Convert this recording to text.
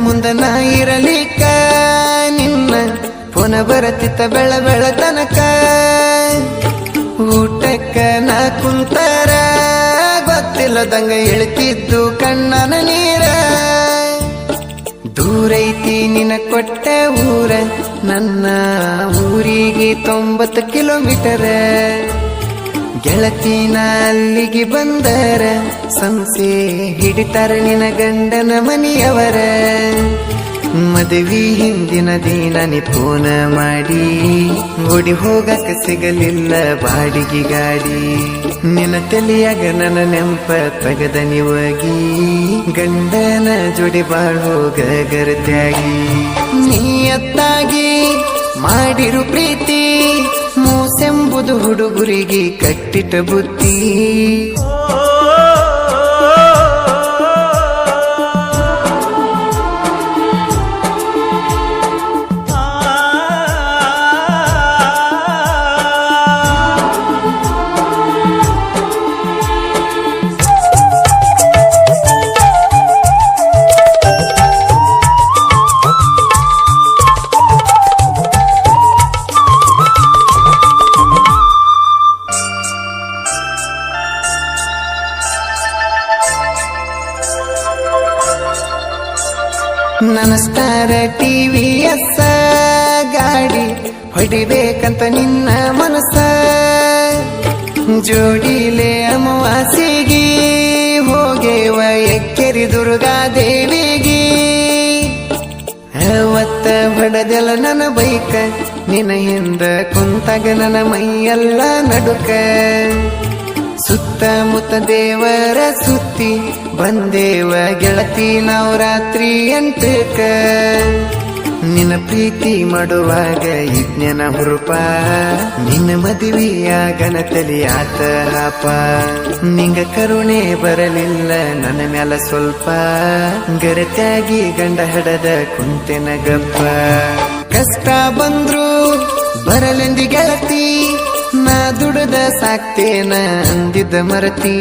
ಮುಂದ ನಾ ಇರಲಿಕ್ಕ ನಿನ್ನ ಪುನ ಬರತಿತ್ತ ಬೆಳ ತನಕ ಊಟಕ್ಕ ನಾ ಕುಂತರ ಗೊತ್ತಿಲ್ಲದಂಗ ಇಳ್ತಿದ್ದು ಕಣ್ಣನ ನೀರ ದೂರೈತಿ ನಿನ ಕೊಟ್ಟ ಊರ ನನ್ನ ಊರಿಗೆ 90 ಕಿಲೋಮೀಟರ್ ಗೆಳತಿನ ಅಲ್ಲಿಗೆ ಬಂದರ ಸಂಸೆ ಹಿಡಿತಾರ ನಿನ ಗಂಡನ ಮನೆಯವರ ಮದುವೆ ಹಿಂದಿನ ದಿನ ನೀ ಫೋನ ಮಾಡಿ ಓಡಿ ಹೋಗಕ ಸಿಗಲಿಲ್ಲ ಬಾಡಿಗೆ ಗಾಡಿ ನಿನ್ನ ತಲೆಯಾಗ ನನ್ನ ನೆಂಪ ತಗದ ನೀವಾಗಿ ಗಂಡನ ಜೋಡಿ ಬಾಳ್ ಹೋಗ ಗರತ್ಯಾಗಿ ನೀಯತ್ತಾಗಿ ಮಾಡಿರು ಪ್ರೀತಿ ಮೂಸೆಂಬುದು ಹುಡುಗುರಿಗೆ ಕಟ್ಟಿಟ ಬುತ್ತಿ ನನ್ನ ಸ್ಟಾರ TVS ಗಾಡಿ ಹೊಡಿಬೇಕಂತ ನಿನ್ನ ಮನಸ್ಸ ಜೋಡಿಲೆ ಅಮಾವಾಸ್ಯೆಗೆ ಹೋಗೇವ ಎಕ್ಕೆರಿ ದುರ್ಗಾದೇವಿಗೆ ಅವತ್ತ ಹೊಡೆದೆಲ್ಲ ನನ್ನ ಬೈಕ ನಿನ್ನ ಹಿಂದ ಕುಂತಾಗ ನನ್ನ ಮೈಯೆಲ್ಲ ನಡುಕ ಸುತ್ತಮುತ್ತ ದೇವರ ಸುತ್ತಿ ಬಂದೇವ ಗೆಳತಿ ನಾವು ರಾತ್ರಿ 8ಕ್ಕ ನಿನ್ನ ಪ್ರೀತಿ ಮಾಡುವಾಗ ಇಜ್ಞಾನ ಹುರುಪ ನಿನ್ನ ಮದುವೆಯಾಗನ ತಲಿಯಾತ ಹಾಪ ನಿಂಗ ಕರುಣೆ ಬರಲಿಲ್ಲ ನನ್ನ ಮ್ಯಾಲ ಸ್ವಲ್ಪ ಗರತ್ಯಾಗಿ ಗಂಡ ಹಡದ ಕುಂತೆನ ಗಪ್ಪ ಕಷ್ಟ ಬಂದ್ರು ಬರಲೆಂದಿ ಗೆಳತಿ ನಾ ದುಡದ ಸಾಕ್ತೇನ ಅಂದಿದ್ದ ಮರತಿ